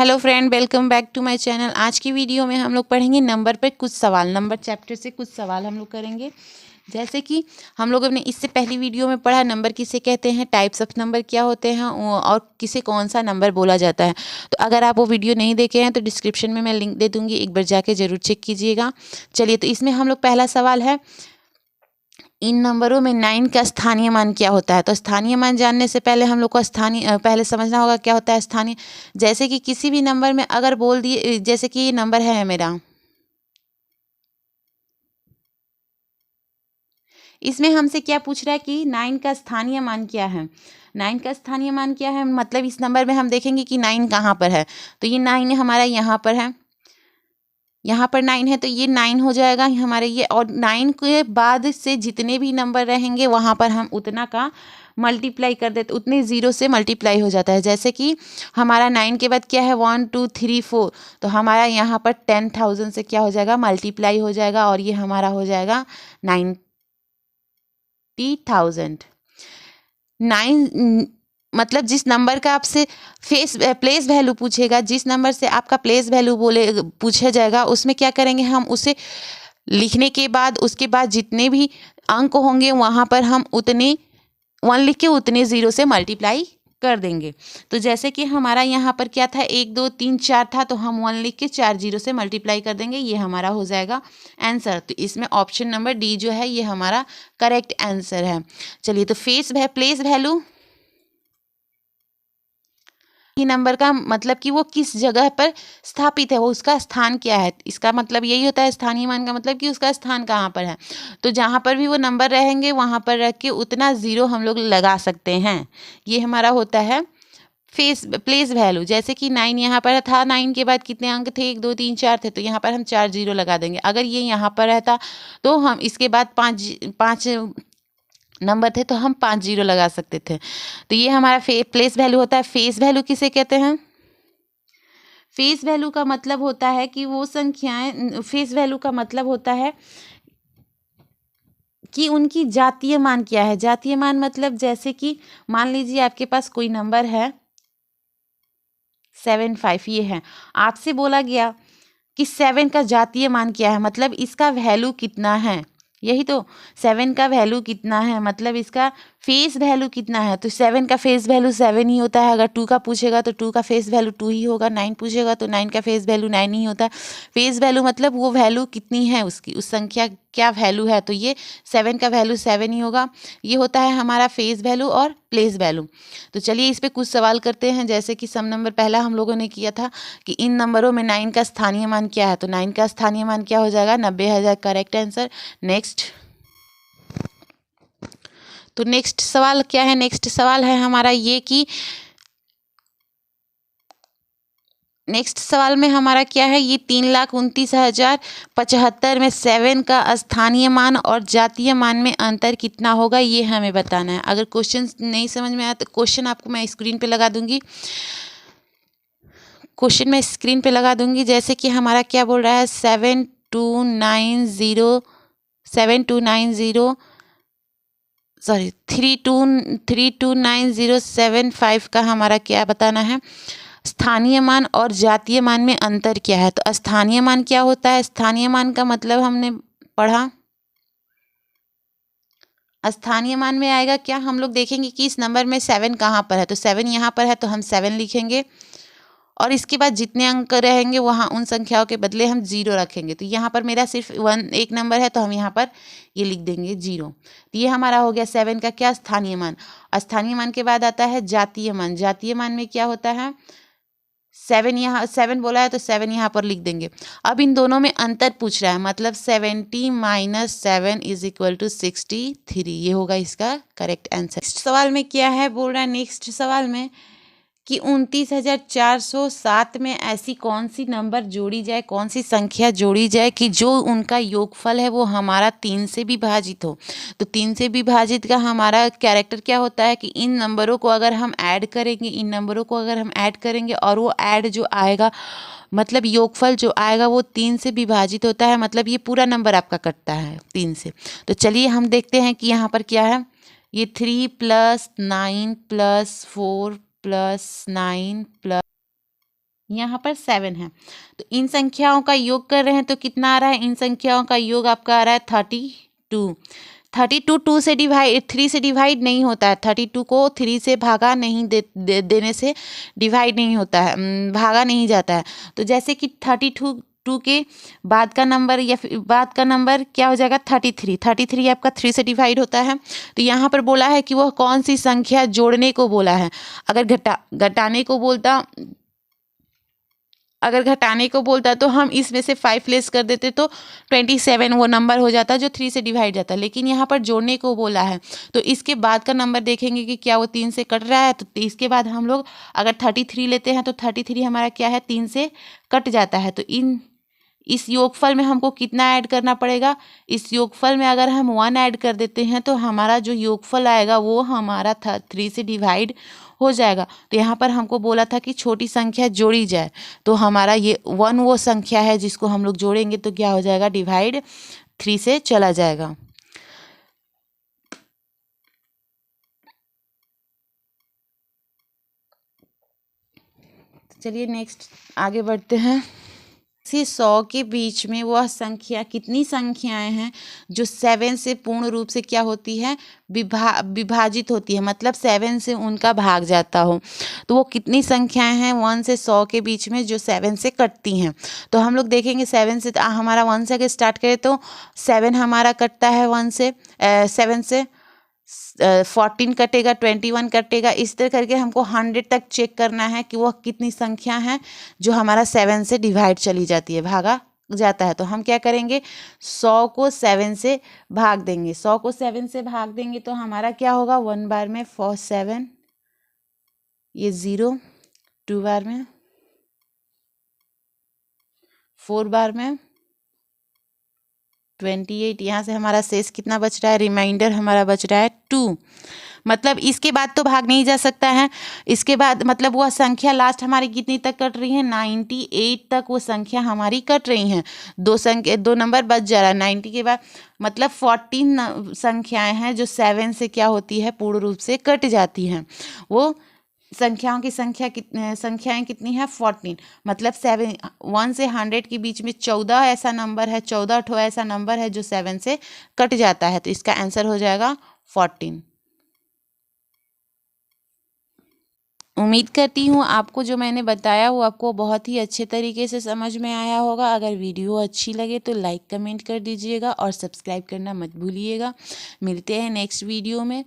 Hello friend, welcome back to my channel. आज की video में हम लोग पढ़ेंगे नंबर पर कुछ सवाल। नंबर चैप्टर से कुछ सवाल हम लोग करेंगे। जैसे कि हम लोगों ने इससे पहली वीडियो में पढ़ा नंबर किसे कहते हैं, टाइप्स ऑफ नंबर क्या होते हैं और किसे कौन सा नंबर बोला जाता है। तो अगर आप वो वीडियो नहीं देखे हैं तो डिस्क्रिप्शन में मैं लिंक दे दूँगी, एक बार जाके ज़रूर चेक कीजिएगा। चलिए, तो इसमें हम लोग पहला सवाल है, इन नंबरों में 9 का स्थानीय मान क्या होता है। तो स्थानीय मान जानने से पहले हम लोग को पहले समझना होगा क्या होता है स्थानीय। जैसे कि किसी भी नंबर में अगर बोल दिए, जैसे कि ये नंबर है मेरा, इसमें हमसे क्या पूछ रहा है कि 9 का स्थानीय मान क्या है। 9 का स्थानीय मान क्या है, मतलब इस नंबर में हम देखेंगे कि 9 कहाँ पर है। तो ये 9 हमारा यहाँ पर है, यहाँ पर 9 है तो ये 9 हो जाएगा हमारे ये। और 9 के बाद से जितने भी नंबर रहेंगे वहाँ पर हम उतना का मल्टीप्लाई कर देते, उतने ज़ीरो से मल्टीप्लाई हो जाता है। जैसे कि हमारा 9 के बाद क्या है, 1 2 3 4, तो हमारा यहाँ पर 10,000 से क्या हो जाएगा, मल्टीप्लाई हो जाएगा और ये हमारा हो जाएगा 90,000। 9 मतलब जिस नंबर का आपसे प्लेस वैल्यू पूछेगा, जिस नंबर से आपका प्लेस वैल्यू पूछा जाएगा, उसमें क्या करेंगे हम, उसे लिखने के बाद उसके बाद जितने भी अंक होंगे वहाँ पर हम उतने 1 लिख के उतने ज़ीरो से मल्टीप्लाई कर देंगे। तो जैसे कि हमारा यहाँ पर क्या था, 1 2 3 4 था, तो हम 1 लिख के 4 जीरो से मल्टीप्लाई कर देंगे, ये हमारा हो जाएगा आंसर। तो इसमें ऑप्शन नंबर डी जो है ये हमारा करेक्ट आंसर है। चलिए, तो प्लेस वैल्यू ही नंबर का मतलब कि वो किस जगह पर स्थापित है, वो उसका स्थान क्या है। इसका मतलब यही होता है स्थानीय मान का मतलब कि उसका स्थान कहाँ पर है। तो जहाँ पर भी वो नंबर रहेंगे वहाँ पर रख के उतना ज़ीरो हम लोग लगा सकते हैं। ये हमारा होता है प्लेस वैल्यू। जैसे कि 9 यहाँ पर था, 9 के बाद कितने अंक थे, 1 2 3 4 थे, तो यहाँ पर हम 4 जीरो लगा देंगे। अगर ये यहाँ पर रहता तो हम इसके बाद पाँच नंबर थे तो हम 5 जीरो लगा सकते थे। तो ये हमारा प्लेस वैल्यू होता है। फेस वैल्यू किसे कहते हैं, फेस वैल्यू का मतलब होता है कि वो संख्याएं, फेस वैल्यू का मतलब होता है कि उनकी जातीय मान क्या है। जातीय मान मतलब जैसे कि मान लीजिए आपके पास कोई नंबर है 75, ये है, आपसे बोला गया कि 7 का जातीय मान क्या है, मतलब इसका वैल्यू कितना है। यही तो, 7 का वैल्यू कितना है मतलब इसका फेस वैल्यू कितना है। तो 7 का फेस वैल्यू 7 ही होता है। अगर 2 का पूछेगा तो 2 का फेस वैल्यू 2 ही होगा। 9 पूछेगा तो 9 का फेस वैल्यू 9 ही होता है। फेस वैल्यू मतलब वो वैल्यू कितनी है उसकी, उस संख्या क्या वैल्यू है, तो ये 7 का वैल्यू 7 ही होगा। ये होता है हमारा फेस वैल्यू और प्लेस वैल्यू। तो चलिए इस पर कुछ सवाल करते हैं। जैसे कि सम नंबर पहला हम लोगों ने किया था कि इन नंबरों में 9 का स्थानीय मान क्या है। तो 9 का स्थानीय मान क्या हो जाएगा, 90,000, करेक्ट आंसर। नेक्स्ट, तो नेक्स्ट सवाल क्या है, नेक्स्ट सवाल है हमारा ये कि नेक्स्ट सवाल में हमारा क्या है, ये 3,29,075 में 7 का स्थानीय मान और जातीय मान में अंतर कितना होगा, ये हमें बताना है। अगर क्वेश्चन नहीं समझ में आया तो क्वेश्चन आपको मैं स्क्रीन पे लगा दूंगी, जैसे कि हमारा क्या बोल रहा है, 329075 का हमारा क्या बताना है, स्थानीय मान और जातीय मान में अंतर क्या है। तो स्थानीय मान क्या होता है, स्थानीय मान का मतलब हमने पढ़ा, स्थानीय मान में आएगा क्या, हम लोग देखेंगे कि इस नंबर में 7 कहाँ पर है। तो 7 यहाँ पर है तो हम 7 लिखेंगे और इसके बाद जितने अंक रहेंगे वहाँ उन संख्याओं के बदले हम 0 रखेंगे। तो यहाँ पर मेरा सिर्फ एक नंबर है तो हम यहाँ पर ये लिख देंगे 0। तो ये हमारा हो गया 7 का क्या, स्थानीय मान। स्थानीय मान के बाद आता है जातीय मान। जातीय मान में क्या होता है, 7 यहाँ 7 बोला है तो 7 यहाँ पर लिख देंगे। अब इन दोनों में अंतर पूछ रहा है, मतलब 70 - 7 = 63, ये होगा इसका करेक्ट आंसर। सवाल में क्या है बोल रहा है, नेक्स्ट सवाल में कि 29,407 में ऐसी कौन सी नंबर जोड़ी जाए, कौन सी संख्या जोड़ी जाए कि जो उनका योगफल है वो हमारा 3 से विभाजित हो। तो 3 से विभाजित का हमारा कैरेक्टर क्या होता है कि इन नंबरों को अगर हम ऐड करेंगे, और वो ऐड जो आएगा मतलब योगफल जो आएगा वो 3 से विभाजित होता है, मतलब ये पूरा नंबर आपका कटता है 3 से। तो चलिए हम देखते हैं कि यहाँ पर क्या है, ये 3 + 9 + 4 + 9 + यहाँ पर 7 है। तो इन संख्याओं का योग कर रहे हैं तो कितना आ रहा है, इन संख्याओं का योग आपका आ रहा है 32। 32 2 से डिवाइड 3 से डिवाइड नहीं होता है, 32 को 3 से भागा नहीं देने से डिवाइड नहीं होता है, भागा नहीं जाता है। तो जैसे कि 32 2 के बाद का नंबर या फिर बाद का नंबर क्या हो जाएगा 33। 33 आपका 3 से डिवाइड होता है। तो यहाँ पर बोला है कि वह कौन सी संख्या जोड़ने को बोला है। अगर घटाने को बोलता तो हम इसमें से 5 लेस कर देते तो 27 वो नंबर हो जाता जो 3 से डिवाइड जाता। लेकिन यहाँ पर जोड़ने को बोला है तो इसके बाद का नंबर देखेंगे कि क्या वो 3 से कट रहा है। तो इसके बाद हम लोग अगर 33 लेते हैं तो 33 हमारा क्या है 3 से कट जाता है। तो इस योगफल में हमको कितना ऐड करना पड़ेगा, इस योगफल में अगर हम 1 ऐड कर देते हैं तो हमारा जो योगफल आएगा वो हमारा 3 से डिवाइड हो जाएगा। तो यहाँ पर हमको बोला था कि छोटी संख्या जोड़ी जाए, तो हमारा ये 1 वो संख्या है जिसको हम लोग जोड़ेंगे तो क्या हो जाएगा डिवाइड 3 से चला जाएगा। चलिए नेक्स्ट आगे बढ़ते हैं। से 100 के बीच में वह संख्या कितनी संख्याएं हैं जो 7 से पूर्ण रूप से क्या होती है विभाजित होती है, मतलब 7 से उनका भाग जाता हो। तो वो कितनी संख्याएं हैं 1 से 100 के बीच में जो 7 से कटती हैं। तो हम लोग देखेंगे 7 से हमारा 1 से अगर स्टार्ट करें तो 7 हमारा कटता है 1 से 7 से 14 कटेगा, 21 कटेगा। इस तरह करके हमको 100 तक चेक करना है कि वह कितनी संख्या है जो हमारा 7 से डिवाइड चली जाती है, भागा जाता है। तो हम क्या करेंगे 100 को 7 से भाग देंगे। 100 को 7 से भाग देंगे तो हमारा क्या होगा 1 बार में 47, ये 0, 2 बार में 4 बार में 28। यहाँ से हमारा शेष कितना बच रहा है, रिमाइंडर हमारा बच रहा है 2। मतलब इसके बाद तो भाग नहीं जा सकता है। इसके बाद मतलब वह संख्या लास्ट हमारी कितनी तक कट रही है 98 तक वो संख्या हमारी कट रही हैं। दो नंबर बच जा रहा है 90 के बाद, मतलब 14 संख्याएं हैं जो 7 से क्या होती है पूर्ण रूप से कट जाती हैं। वो संख्याओं की संख्याएं कितनी है 14, मतलब 1 से 100 के बीच में 14 ऐसा नंबर है, 14 ठो ऐसा नंबर है जो 7 से कट जाता है। तो इसका आंसर हो जाएगा 14। उम्मीद करती हूँ आपको जो मैंने बताया वो आपको बहुत ही अच्छे तरीके से समझ में आया होगा। अगर वीडियो अच्छी लगे तो लाइक कमेंट कर दीजिएगा और सब्सक्राइब करना मत भूलिएगा। मिलते हैं नेक्स्ट वीडियो में।